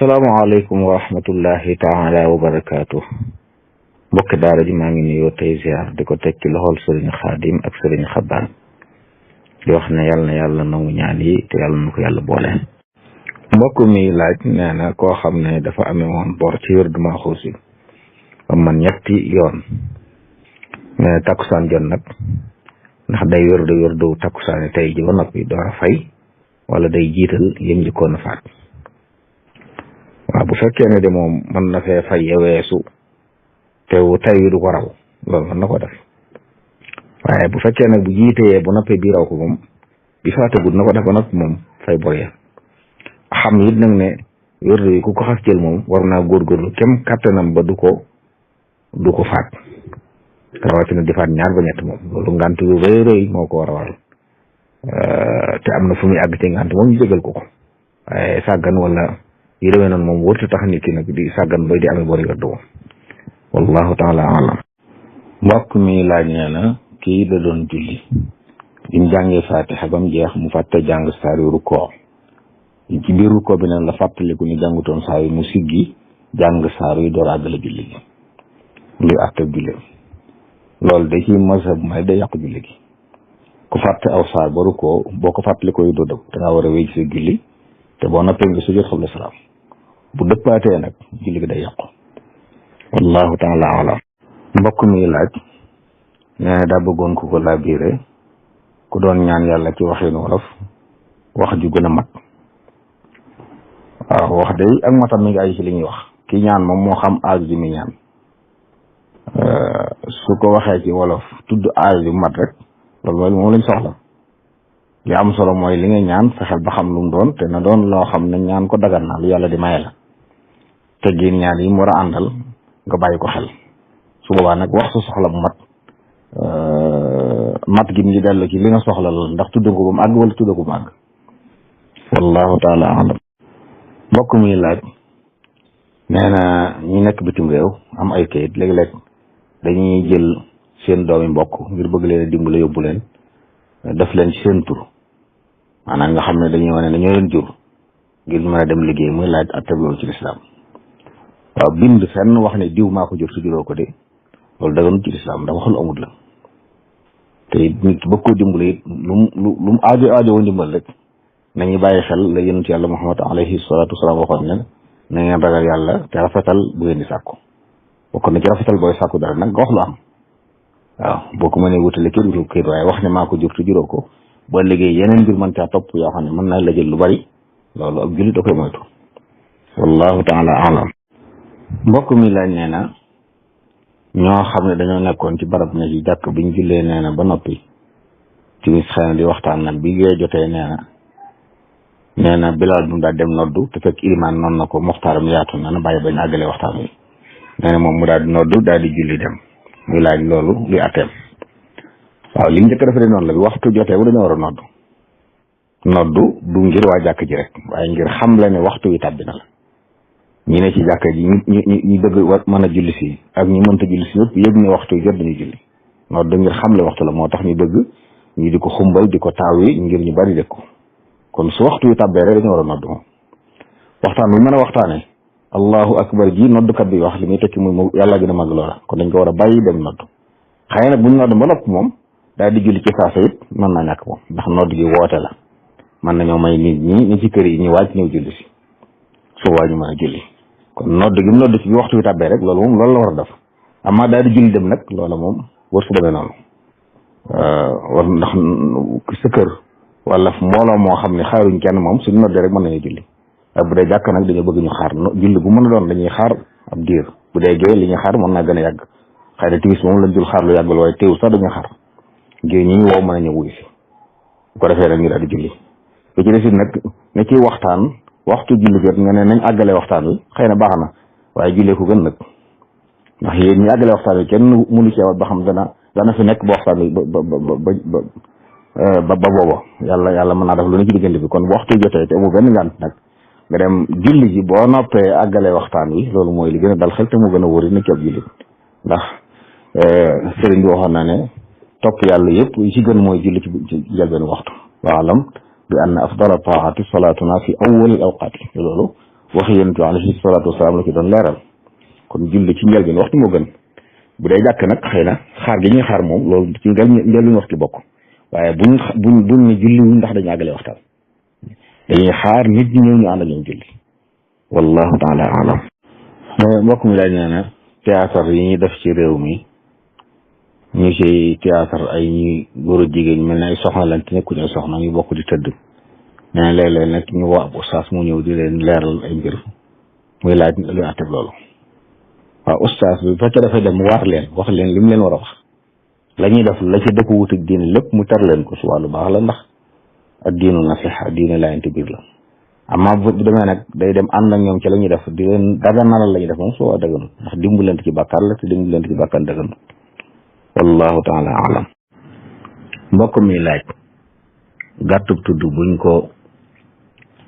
salaamaaleykum wa rahmatullahi taala wa barakaatu. mbokki daara ji maa ngi nuyoo tey ziar di ko teg ci loxol sëriñ Xaadim ak sëriñ Xabbaan di wax ne yàlla na yàlla nangu ñaan yi te yàlla na ko yàlla boole. mbokk mi laaj nee na koo xam ne dafa amee woon bor ci wérdu Maaxuus yi ba man ñetti yoon nee na takkusaan jot nag ndax day wérdu takkusaani tey ji ba noppi door a fay wala day jiital yëm njëkkoon a faat. waaw bu fekkee ne de moom mën na fee fay weesu te tay wi du ko raw loolu mën na ko def waaye bu fekkee nag bu jiitee bu noppee bii raw ko moom bi faatagul na ko def ba noppi moom fay bor ya xam it nag ne wérdu yi ku ko xas jël moom war naa góorgóorlu kem kattanam ba du ko faat rawatina di faat ñaar ba ñett moom loolu ngant yu rëy rëy moo ko war a waral te am na fu muy àgg ci ngant moom ñu jégal ko waaye sàggan wala yi demee noonu moom wërta tax nit ki nag di sàggan bay di amee bori wérdu moom wallahu taala alam. mbokk mi laaj nee na kii da doon julli bi mu jàngee fatiha ba mu jeex mu fàtte jàng saar yu rukkoo ci biir rukkoo bi nag la fàttaliku ni jàngutoon saar yi mu siggi jàng saar yu door àggale julli gi luy àtte julli loolu da ci mazhab may day yàqu julli gi ku fàtte aw saar ba rukkoo boo ko fàttalikoo yu doo dëpp dangaa war a wéy ci sa julli te boo noppee nga sujjóot xabla salaam bu dëppaatee nag julli gi day yàqu wallahu taala alam. mbokk mi laaj nee na daa bëggoon ku ko laabiire ku doon ñaan yàlla ci waxin wolof wax ju gën a mat. waaw wax day ak matam mi ngi ay ci li ñuy wax ki ñaan moom moo xam aaj bi mi ñaan su ko waxee ci wolof tudd aaj bi mat rek loolu mooy moom lañ soxla. li am solo mooy li nga ñaan fexeel ba xam lu mu doon te na doon loo xam ne ñaan ko dagan na lu yàlla di maye la te giin ñaan yi mu war a àndal nga bàyyi ko xel su boobaa nag wax sa soxla bu mat gi ngi dellu ci li nga soxla la ndax tudda ko ba mu àgg wala tudda ko ba mu àgg wallahu taala alam. mbokk muy laaj nee na ñi nekk bitim réew am ay kayit léeg-léeg dañuy jël seen doomi mbokk ngir bëgg leen a dimbale yóbbu leen def leen ci seen tur maanaam nga xam ne dañuy wane ne ñoo leen jur ngir mën a dem liggéey muy laaj atteb loolu ci lislaam. waaw bind fenn wax ne diw maa ko jur su juróo ko de loolu daganut ci lislaam ndax waxul amut la te nit ki bëgg koo dimbale it lu mu aajo woo ndimbal rek nañu bàyyi xel la yonent yàlla Muhammad alayhi salaatu wasalaam waxoon ne na ngeen ragal yàlla te rafetal bu ngeen di sàkku bokk na ci rafetal booy sàkku dara nag nga wax lu am. waaw boo ko mënee wutale kër wutul kër waaye wax ne maa ko jur te juróo ko ba liggéey yeneen mbir mën caa topp yoo xam ne mën naa la jël lu bari loolu ab jullit da koy moytu wallahu taala alam. mbokk mi laaj nee na ñoo xam ne dañoo nekkoon ci barab ne ci jàkk biñ jullee nee na ba noppi timis xëy na di waxtaan nag bi gee jotee nee na bilaal bu mu daal dem noddu te fekk ilimaan noonu na ko moxtaaram yaatu na bàyyi bañ àggalee waxtaan wi nee na moom mu daal di noddu daal di julli dem muy laaj loolu luy atteem. waaw li njëkk a defee noonu la bi waxtu jotee bu dañoo war a noddu du ngir waa jàkk ji rek waaye ngir xam la ne waxtu wi tàbbi na la ñi ne ci jàkka ji ñi bëgg mën a julli si ak ñi mënta julli si yëpp yëg ne waxtu wi jot dañuy julli noddu ngir xam le waxtu la moo tax ñu bëgg ñu di ko xumbal di ko taaw yi ngir ñu bari dégg ko kon su waxtu wi tàbbee rek dañoo war a noddu moom waxtaan bi mën a waxtaane allahu akbar ji noddukat bi wax li muy tekki muy yàlla gën a mag loola kon dañ ko war a bàyyi dem noddu xëy na buñ noddu ba nopp moom daal di julli ci saasa it mën naa ñàkk moom ndax nodd gi woote la mën nañoo may nit ñi ci kër yi ñu wàcc ñëw julli si su waa ñu mën a julli kon nodd gi mu nodd ci bi waxtu wi tàbbee rek loolu moom loolu la war a def amaa daal di julli dem nag loola moom war su demee noonu war ndax sa kër wala mbooloo moo xam ne xaaruñ kenn moom suñu noddee rek mën nañu julli bu dee jàkk nag dañoo bëgg ñu xaar julli bu mën a doon dañuy xaar ab diir bu dee gee li ñuy xaar mën naa gën a yàgg xëy na timis moom lañ dul xaar lu yàggul waaye teewul sax dañuy xaar ngir ñi woo mën a ñëw wuyu si bu ko defee nag ñu daal di julli lu ci desit nag ne ciy waxtaan waxtu julli jot nga ne nañ àggale waxtaan wi xëy na baax na waaye jullee ko gën nag ndax yéen ñi àggale waxtaan wi kenn mënu ci wat ba xam dana fi nekk ba waxtaan wi ba booba yàlla mën naa def lu ne ci diggante bi kon bu waxtu jotee te amu benn ngànt nag nga dem julli ji boo noppee àggale waxtaan wi loolu mooy li gën a dal xel te mu gën a wóori na ci ab jullit ndax sëriñ bi waxoon na ne topp yàlla yëpp yi ci gën mooy julli ci njëlbeen waxtu waalam bi anna afdala taati salaatuna fi awwalil awqaati loolu waxi yonent bi alayhi salaatu wasalaam la ci doon leeral kon julli ci njëlbeen waxtu moo gën bu dee jàkk nag xëy na xaar gi ñuy xaar moom loolu ci njëlbeen waxtu bokk waaye buñ ne julli wuñ ndax dañu àggale waxtaan dañuy xaar nit ñi ñëw ñu ànd ak ñoom julli wallahu taala alam mbokk mi laaj nee na théâtre yi ñuy def ci réew mi ñu ci théâtre ay ñuy góor a jigéen mel ne ay soxna lañ te nekkuñu ay soxna ñu bokk di tëdd nee na léeg-léeg nag ñu woo ab ustaas mu ñëw di leen leeral ay mbir muy laaj lu àtte loolu waaw ustaas bi bu fekkee dafay dem mu waar leen wax leen li mu leen war a wax la ñuy def la ci dëpp wut ak diine lépp mu tar leen ko su wàllu baax la ndax ak diinu nasiha diine laayante biir la amma bu demee nag day dem ànd ak ñoom ci la ñuy def di leen daganalal la ñuy def moom soo dëgganu ndax dimbalante ci bàkkaar la te dimbalante ci bàkkaar dëgganu wallahu taala alam mbokk mi laaj gàttub tudd buñ ko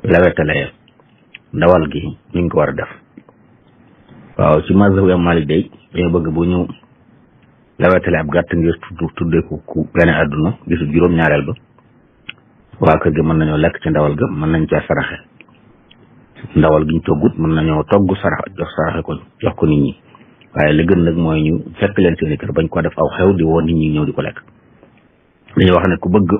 lewetalee ndawal gi nuñ ko war a def waaw ci mazhab Imam Malik day dañoo bëgg bu ñu lewetale ab gàtt ngir tuddee ko ku gane àdduna gisu juróom-ñaareel ba waa kër gi mën nañoo lekk ci ndawal ga mën nañ caa saraxe ndawal gi ñu toggut mën nañoo togg saraxe ko jox ko nit ñi waaye li gën nag mooy ñu fekk leen seeni kër bañ ko def aw xew di woo nit ñi ñëw di ko lekk dañuy wax ne ku bëgg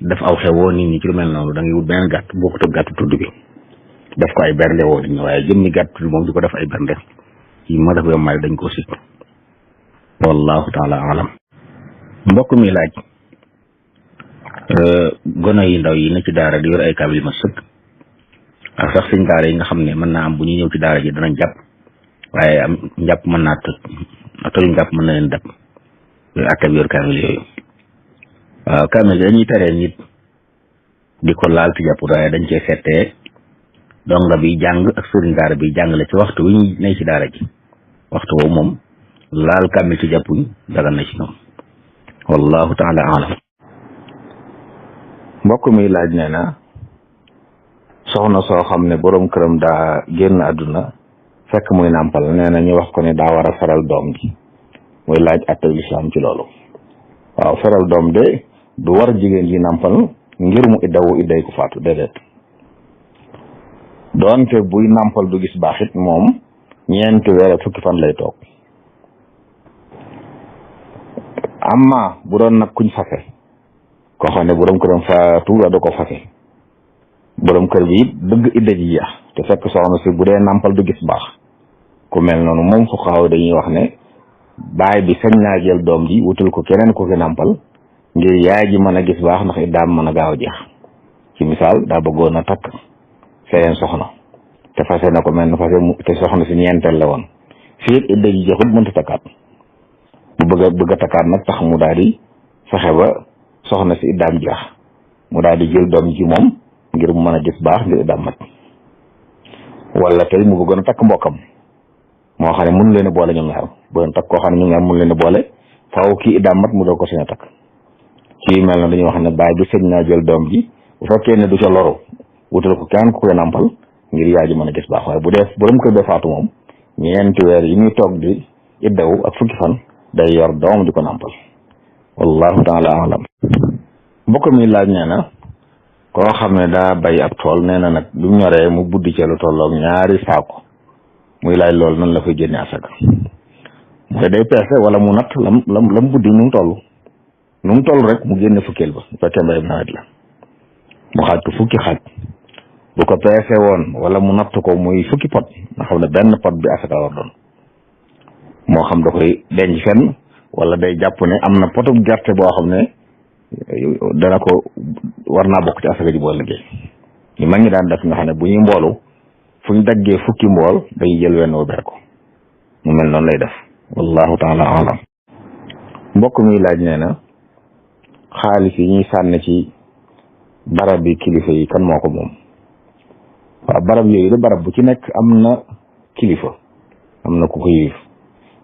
def aw xew woo nit ñi ci lu mel noonu da ngay wut beneen gàtt bokkut ak gàttu tudd bi def ko ay bernde woo nit ñi waaye jëmmi gàtt tudd moom di ko def ay bernde ci ma def yo may dañ koo sit wallahu taala alam mbokk mi laaj gone yi ndaw yi na ci daara di yor ay kaamil ma sëkk ak sax suñ daara yi nga xam ne mën naa am bu ñu ñëw ci daara ji danañ jàpp waaye am njàpp mën naa toj njàpp mën na leen dab yooyu attab yor kaamil yooyu waaw kaamil dañuy teree nit di ko laal ci jàpp waaye dañ cee settee donga bi jàng ak sëriñ daara bi jàngale ci waxtu wi ñu ne ci daara ji waxtu woowu moom laal kaamil ci jàppuñ dagan na ci ñoom wallahu taala alam mbokk mi laaj nee na soxna soo xam ne boroom këram daa génn àdduna fekk muy nàmpal nee na ñu wax ko ne daa war a feral doom ji muy laaj attey lislaam ci loolu waaw feral doom de du war jigéen ji nàmpal ngir mu iddawu idday ku faatu déedéet doonte buy nàmpal du gis baaxit moom ñeenti weer fukki fan lay toog amma bu doon nag kuñ fase koo xam ne boroom këram faatu la da ko fase boroom kër bi it bëgg idda ji jeex te fekk soxna si bu dee nàmpal du gis baax ku mel noonu moom fuqahaa dañuy wax ne baay bi sañ naa jël doom ji wutal ko keneen ku fi nàmpal ngir yaay ji mën a gis baax ndax iddaam mën a gaaw a jeex ci misaal daa bëggoon a takk seen soxna te fase na ko mel na fase te soxna si ñeenteel la woon fii idda ji jeexut mënta takkaat bu bëgg a takkaat nag tax mu daal di fexe ba soxna si iddaam jeex mu daal di jël doom ji moom ngir mu mën a gis baax ngir iddaam mat wala tey mu bëggoon a takk mbokkam moo xam ne mënu leen a boole ñoom ñaar bëggoon takk koo xam ne ñoom ñaar mënu leen a boole faaw kii iddaam mat mu doo ko sañ a takk ci mel na dañuy wax ne baay bi sëñ naa jël doom ji bu fekkee ne du ca loru wutal ko kenn ku koy nàmpal ngir yaay ji mën a gis baax waaye bu dee borom kër ba faatu moom ñeenti weer yi muy toog di iddawu ak fukki fan day yor doom di ko nàmpal wallahu taala alam mbokk mi laaj nee na koo xam ne daa bay ab tool nee na nag bi mu ñoree mu buddi ci lu tolloog ñaari saako muy laaj loolu nan la koy génne asaka mooy day peese wala mu natt lam buddi nu mu toll rek mu génne fukkeel ba bu fekkee mbayam nawet la mu xaaj ko fukki xaaj bu ko peese woon wala mu natt ko muy fukki pot nga xam ne benn pot bi asaka war doon moo xam da koy denc fenn wala day jàpp ne am na potu gerte boo xam ne dana ko war naa bokk ci asaka ji boo liggéey ñu mag ñi daan def nga xam ne bu ñuy mboolu fu ñu daggee fukki mbool dañuy jël wenn ber ko mu mel noonu lay def wallahu taala alam mbokk muy laaj nee na xaalis yi ñuy sànni ci barab bi kilifa yi kan moo ko moom waaw barab yooyu de barab bu ci nekk am na kilifa am na ku ko yilif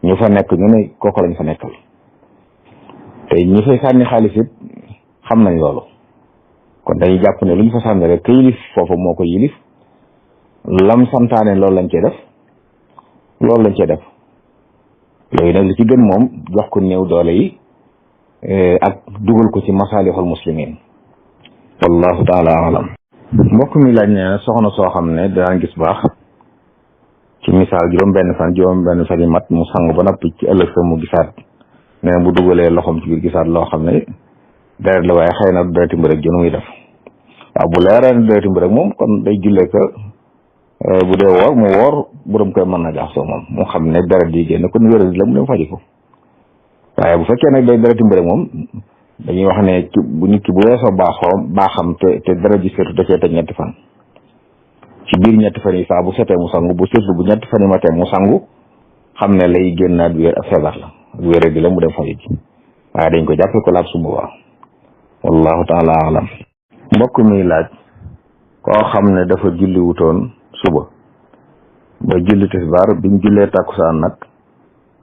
ñu fa nekk ñu ne kooku lañ fa nekkal te ñi fay sànni xaalis it xam nañ loolu kon dañuy jàpp ne lu ñu fa sànni rek ka yilif foofu moo ko yilif lam santaane loolu lañ cee def yooyu nag li ci gën moom jox ko néew doole yi ak dugal ko ci masalihul muslimin wallahu taala alam mbokk mi laaj ne soxna soo xam ne daan gis baax ci misaal juróom-benn fan yi mat mu sangu ba noppi ci ëllëg sa mu gisaat ne bu dugalee loxoom ci biir gisaat loo xam ne deret la waaye xëy na dereti mbërëg jënu muy def waaw bu leeree ne dereti mbërëg moom kon day jullee ko bu dee woor mu woor borom koy mën na jaxasoo moom mu xam ne deret yi génn kon wéral di la mu dem faji ko waaye bu fekkee nag day dereti mbërëg moom dañuy wax ne bu nit ki bu weesoo baaxam te deret ji seetu da cee teg ñetti fan ci biir ñetti fan yi saa bu setee mu sangu bu seetlu bu ñetti fan yi matee mu sangu xam ne lay génnaat wér ak feebar la ak wéra di la mu dem faji ji waaye dañ ko jàppee ko laab su boobaa wallahu taala alam mbokk mi laaj koo xam ne dafa julli wutoon suba ba julli tisbaar bi ñu jullee takkusaan nag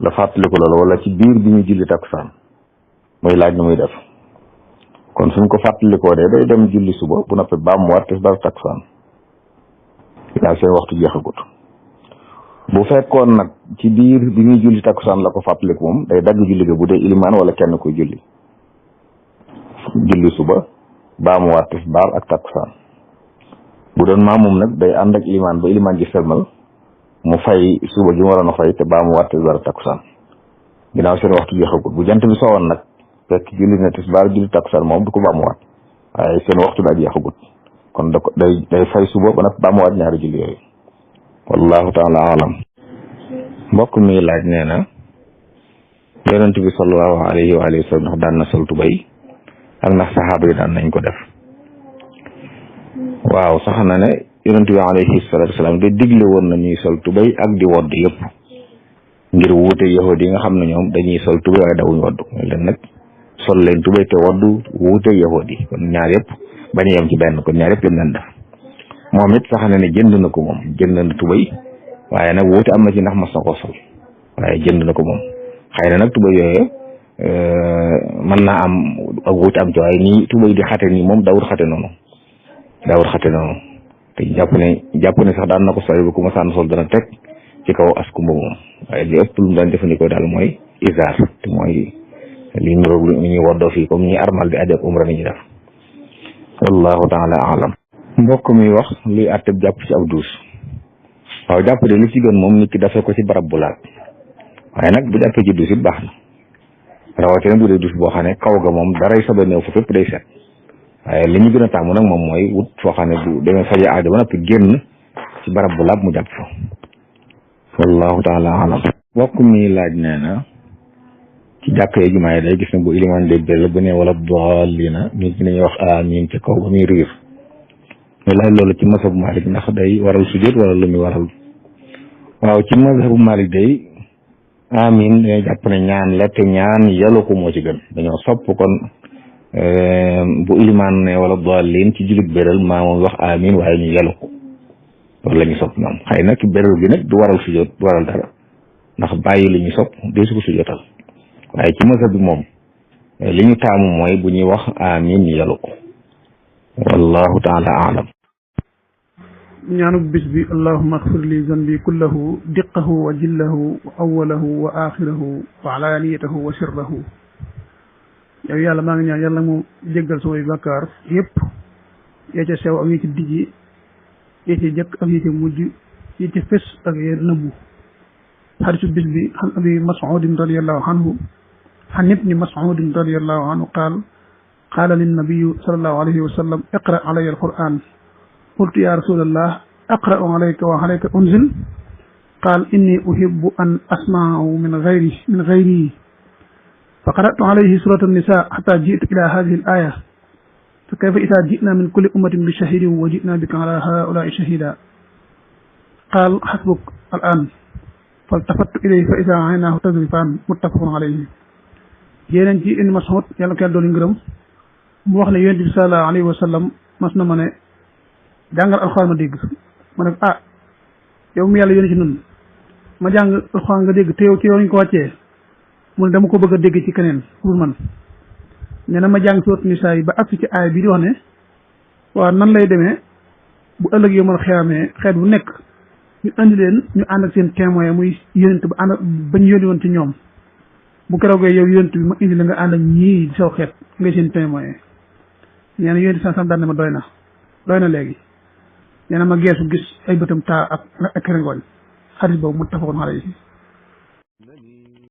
la fàttaliku loolu wala ci biir bi ñu julli takkusaan muy laaj nu muy def kon suñ ko fàttalikoo de day dem julli suba bu noppee baamuwaat tisbaar takkusaan yaa seen waxtu jeexagut bu fekkoon nag ci biir bi muy julli takkusaan la ko fàttaliku moom day dagg julli ga bu dee ilimaan wala kenn koy julli suba baamuwaat tisbaar ak takkusaan bu doon maamum nag day ànd ak ilimaan ba ilimaan ji sëlmal mu fay suba gi mu waroon a fay te baamuwaat tisbaar ak takkusaan ginnaaw seen waxtu jeexagut bu jant bi sowoon nag fekk julli na tisbaar julli takkusaan moom du ko baamuwaat waaye seen waxtu daa jeexagut kon day fay suba ba nag baamuwaat ñaari julli yooyu wallahu taala alam mbokk mi laaj nee na yonent bi sallallahu alayhi wa sallam ndax daan na sol tubay ak ndax saxaaba yi daan nañ ko def waaw sax na ne yonent bi alayhi salatu wasalaam de digle woon na ñuy sol tubay ak di wodd yëpp ngir wuute yahudi yi nga xam ne ñoom dañuy sol tubay waaye dawuñ wodd leen nag sol leen tubay te wodd wuute yahudi kon ñaar yëpp bañ a yem ci benn kon ñaar yëpp lim leen def moom it sax na ne jënd na ko moom jënd na tubay waaye nag wuute am na ci ndax mas na koo sol waaye jënd na ko moom xëy na nag tubay yooyu mën naa am ak wuute am ci waaye nii tubay di xate nii moom daawul xate noonu te jàpp ne sax daan na ko sol ba ku ma sànn sol dana teg ci kaw askumba moom waaye li ëpp lu mu daan jëfandikoo daal mooy isaar te mooy li niroog lu ñuy woddoo fii comme ñi armal di aji ak umra ni ñu def wallahu taala alam mbokk mi wax luy àtteb jàpp ci aw duus waaw jàpp de li ci gën moom nit ki dafee ko ci barab bu laat waaye nag bu jàppee ci duus it baax na rawatina bu dee duus boo xam ne kaw ga moom daray sobe néew fa fépp day set waaye li ñu gën a tàmm nag moom mooy wut foo xam ne bu demee faje aajo ba noppi génn ci barab bu laab mu jàpp fa wallahu taala alam mbokk mi laaj nee na ci jàkkee jumaa yi day gis ne bu ilimaan day béll bu ne wala daalina nit ñi dañuy wax amiin ci kaw ba muy riir mais laaj loolu ci mazhabu Malik ndax day waral sujjóot wala lu muy waral waaw ci mazhabu Malik day amiin dañoo jàpp ne ñaan la te ñaan yalu ko moo ci gën dañoo sopp kon bu ilimaan ne wala daalin ci jullit béral maa moom wax amiin waaye ñu yalu ko loolu la ñu sopp ñoom xëy na ki béral gi nag du waral sujjóot du waral dara ndax bàyyi li ñu sopp dee su ko sujjóotal waaye ci mazhab bi moom li ñu taamu mooy bu ñuy wax amiin ñu yalu ko wallahu taala alam ñaanuk bis bi allahumma axfir li zanbi kullahu diqahu wa jillahu wa awalahu wa axirahu wa alaaniyatahu wa sirrahu yow yàlla maa ngi ñaan yàlla mu jéggal samay bakkaar yëpp yee ca sew ak yi ci dijji yee ci jëkk ak yi ci mujj yi ci fés ak yee nëbbu xadisu bis bi an abi mas'udin radiyallahu anhu عن ابن مسعود رضي الله عنه قال للنبي صلى الله عليه وسلم اقرأ علي القرآن قلت يا رسول الله أقرأ عليك وعليك أنزل قال إني أحب أن أسمعه من غيري فقرأت عليه سورة النساء حتى جئت إلى هذه الآية فكيف إذا جئنا من كل أمة بشهيد وجئنا بك على هؤلاء شهيدا قال حسبك الآن فالتفت إليه فإذا عيناه تذرفان متفق عليه yeneen ci Ibn Mas'ud yàlla ko doon ngërëm mu wax ne yonent bi sallallahu alayhi wa sallam mas na ma ne jàngal alxuraan ma dégg ma ne yow mi yàlla yónni ci nun ma jàng alxuraan nga dégg te yow ci yow ñu ko wàccee mu ne dama ko bëgg a dégg ci keneen pour man nee na ma jàng surat Nisaa yi ba agsi ci aaya bi di wax ne waaw nan lay demee bu ëllëg yow man xeamee xeet bu nekk ñu andi leen ñu ànd ak seen témoin muy yonent ba ànd bañ yónni woon ci ñoom bu keroogee yow yonent bi ma indi la nga ànd ak ñii di saw xeet ngay seen témoin nee na yonent sam daan ne ma doy na doy na léegi nee na ma geesu gis ay bëtam taa ak rengooñ xadis boobu muttafaqun alayhi